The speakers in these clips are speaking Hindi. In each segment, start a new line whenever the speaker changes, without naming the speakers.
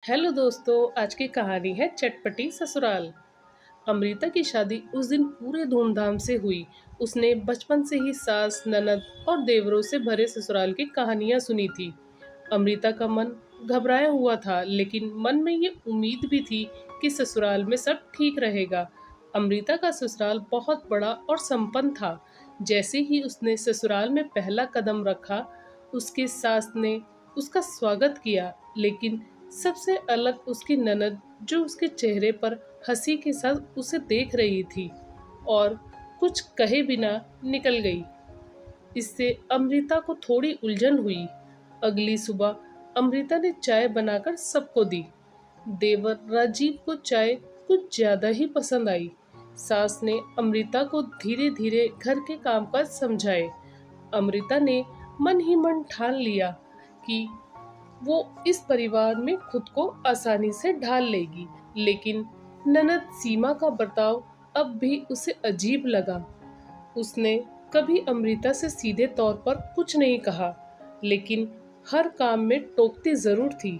हेलो दोस्तों, आज की कहानी है चटपटी ससुराल। अमृता की शादी उस दिन पूरे धूमधाम से हुई। उसने बचपन से ही सास, ननद और देवरों से भरे ससुराल की कहानियां सुनी थी। अमृता का मन घबराया हुआ था, लेकिन मन में ये उम्मीद भी थी कि ससुराल में सब ठीक रहेगा। अमृता का ससुराल बहुत बड़ा और संपन्न था। जैसे ही उसने ससुराल में पहला कदम रखा, उसकी सास ने उसका स्वागत किया, लेकिन सबसे अलग उसकी ननद, जो उसके चेहरे पर हंसी के साथ उसे देख रही थी और कुछ कहे बिना निकल गई। इससे अमृता को थोड़ी उलझन हुई। अगली सुबह अमृता ने चाय बनाकर सबको दी। देवर राजीव को चाय कुछ ज्यादा ही पसंद आई। सास ने अमृता को धीरे धीरे घर के कामकाज समझाए। अमृता ने मन ही मन ठान लिया कि वो इस परिवार में खुद को आसानी से ढाल लेगी। लेकिन ननद सीमा का बर्ताव अब भी उसे अजीब लगा। उसने कभी अमृता से सीधे तौर पर कुछ नहीं कहा, लेकिन हर काम में टोकती जरूर थी।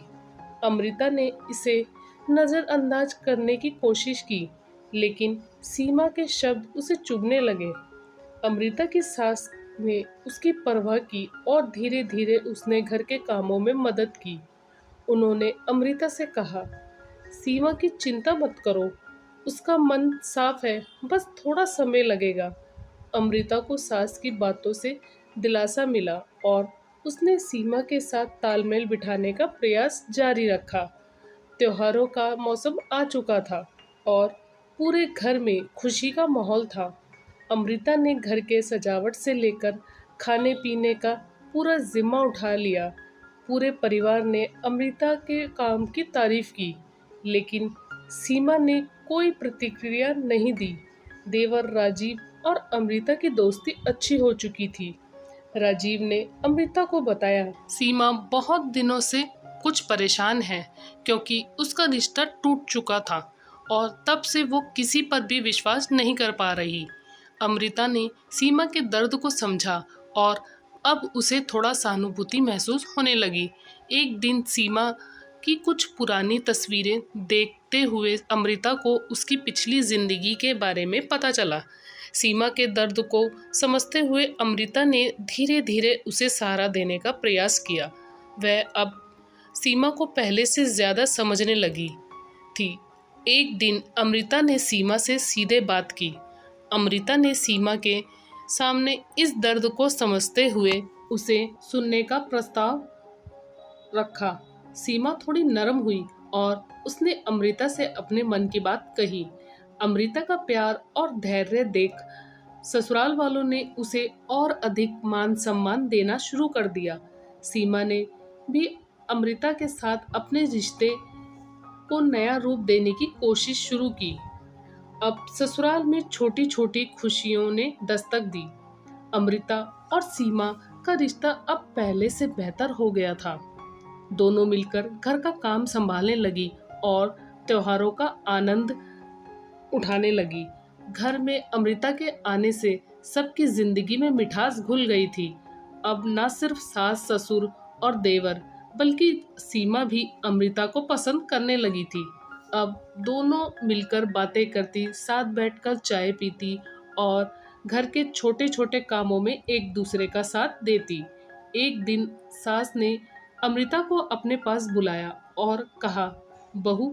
अमृता ने इसे नजरअंदाज करने की कोशिश की, लेकिन सीमा के शब्द उसे चुभने लगे। अमृता की सास ने उसकी परवाह की और धीरे धीरे उसने घर के कामों में मदद की। उन्होंने अमृता से कहा, सीमा की चिंता मत करो, उसका मन साफ है, बस थोड़ा समय लगेगा। अमृता को सास की बातों से दिलासा मिला और उसने सीमा के साथ तालमेल बिठाने का प्रयास जारी रखा। त्योहारों का मौसम आ चुका था और पूरे घर में खुशी का माहौल था। अमृता ने घर के सजावट से लेकर खाने पीने का पूरा जिम्मा उठा लिया। पूरे परिवार ने अमृता के काम की तारीफ की, लेकिन सीमा ने कोई प्रतिक्रिया नहीं दी। देवर राजीव और अमृता की दोस्ती अच्छी हो चुकी थी। राजीव ने अमृता को बताया, सीमा बहुत दिनों से कुछ परेशान है, क्योंकि उसका रिश्ता टूट चुका था और तब से वो किसी पर भी विश्वास नहीं कर पा रही। अमृता ने सीमा के दर्द को समझा और अब उसे थोड़ा सहानुभूति महसूस होने लगी। एक दिन सीमा की कुछ पुरानी तस्वीरें देखते हुए अमृता को उसकी पिछली जिंदगी के बारे में पता चला। सीमा के दर्द को समझते हुए अमृता ने धीरे धीरे उसे सहारा देने का प्रयास किया। वह अब सीमा को पहले से ज़्यादा समझने लगी थी। एक दिन अमृता ने सीमा से सीधे बात की। अमृता ने सीमा के सामने इस दर्द को समझते हुए उसे सुनने का प्रस्ताव रखा। सीमा थोड़ी नरम हुई और उसने अमृता से अपने मन की बात कही। अमृता का प्यार और धैर्य देख ससुराल वालों ने उसे और अधिक मान सम्मान देना शुरू कर दिया। सीमा ने भी अमृता के साथ अपने रिश्ते को नया रूप देने की कोशिश शुरू की। अब ससुराल में छोटी छोटी खुशियों ने दस्तक दी। अमृता और सीमा का रिश्ता अब पहले से बेहतर हो गया था। दोनों मिलकर घर का काम संभालने लगी और त्योहारों का आनंद उठाने लगी। घर में अमृता के आने से सबकी जिंदगी में मिठास घुल गई थी। अब न सिर्फ सास, ससुर और देवर, बल्कि सीमा भी अमृता को पसंद करने लगी थी। अब दोनों मिलकर बातें करती, साथ बैठकर चाय पीती और घर के छोटे छोटे कामों में एक दूसरे का साथ देती। एक दिन सास ने अमृता को अपने पास बुलाया और कहा, बहू,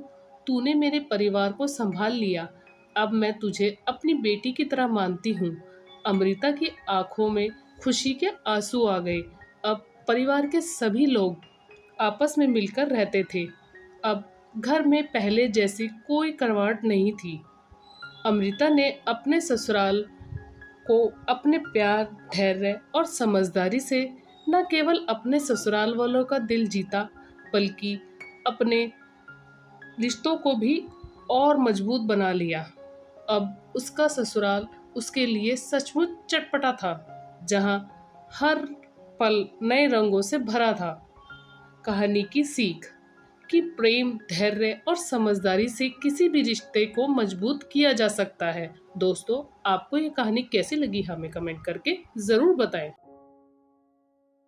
तूने मेरे परिवार को संभाल लिया। अब मैं तुझे अपनी बेटी की तरह मानती हूँ। अमृता की आंखों में खुशी के आंसू आ गए। अब परिवार के सभी लोग आपस में मिलकर रहते थे। अब घर में पहले जैसी कोई करवाट नहीं थी। अमृता ने अपने ससुराल को अपने प्यार, धैर्य और समझदारी से न केवल अपने ससुराल वालों का दिल जीता, बल्कि अपने रिश्तों को भी और मजबूत बना लिया। अब उसका ससुराल उसके लिए सचमुच चटपटा था, जहां हर पल नए रंगों से भरा था। कहानी की सीख कि प्रेम, धैर्य और समझदारी से किसी भी रिश्ते को मजबूत किया जा सकता है। दोस्तों, आपको ये कहानी कैसी लगी हमें कमेंट करके ज़रूर बताएं।